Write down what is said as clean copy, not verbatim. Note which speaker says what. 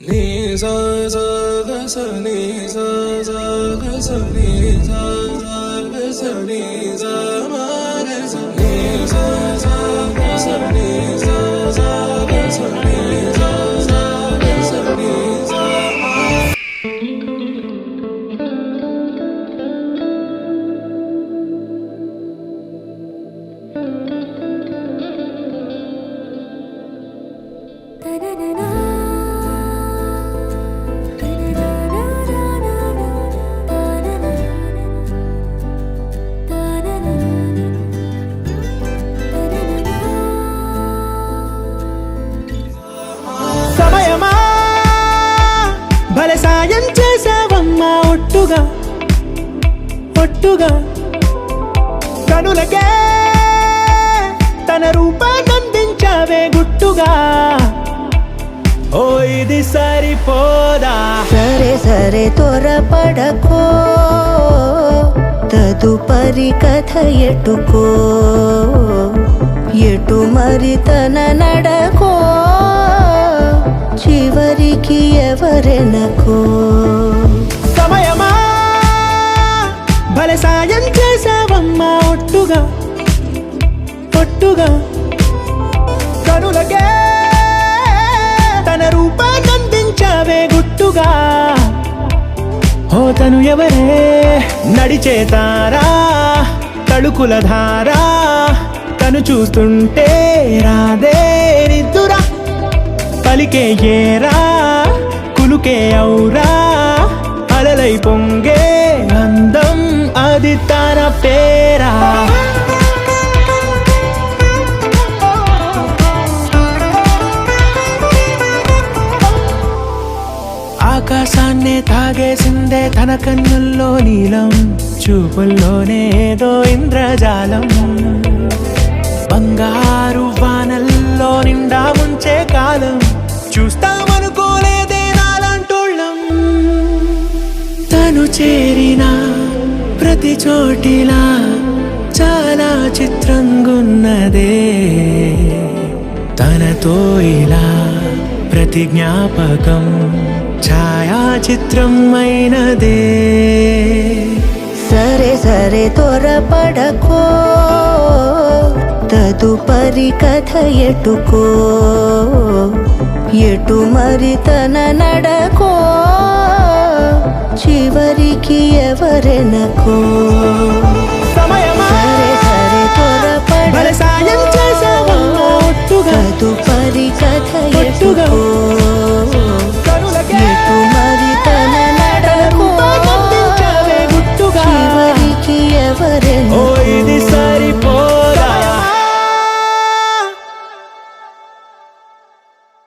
Speaker 1: ni sa sa ga sa ni sa sa ga sa ni sa sa ga sa ni sa ma ga sa ni sa sa ga sa ni sa sa ga sa ni sa sa ga sa ni sa
Speaker 2: సమయమా భలే సాయం చేసావమ్మా ఒట్టుగా ఒట్టుగా కనులకే తన రూపాన్నందించావే గుట్టుగా ఓ ఇది సరిపోదా
Speaker 3: సరే సరే త్వరపడకో తదుపరి కథ ఎటుకో ఎటు మరి తన నడకో చివరికి ఎవరెనకో
Speaker 2: సమయమా భలే సాయం చేసావమ్మా ఒట్టుగా ఒట్టుగా కనులకే తన రూపాన్నందించావే గుట్టుగా ఓ తను ఎవరే నడిచే తారా తడుకుల ధారా తను చూస్తుంటే రాదే నిద్దురా పలికే ఏరా కులుకే ఔరా అలలై పొంగే అందం అది తన పేరా ఆకాశాన్నే తాగేసిందే తన కన్నుల్లో నీలం చూపుల్లోనే ఏదో ఇంద్రజాలం బంగారు వానల్లో నిండా ముంచే కాలం చూస్తామనుకోలేదే నాలంటోళ్ళం తను చేరిన ప్రతి చోటిలా చాలా చిత్రంగున్నదే తనతో ఇలా ప్రతి జ్ఞాపకం ఛాయాచిత్రం అయినదే
Speaker 3: సరే సరే త్వరపడకో తదుపరి కథ ఎటుకో ఎటు మరి తన నడకో చివరికి ఎవరెనకో
Speaker 2: సమయమా
Speaker 3: సరే సరే
Speaker 2: భలే సాయం
Speaker 3: త్వరపడకో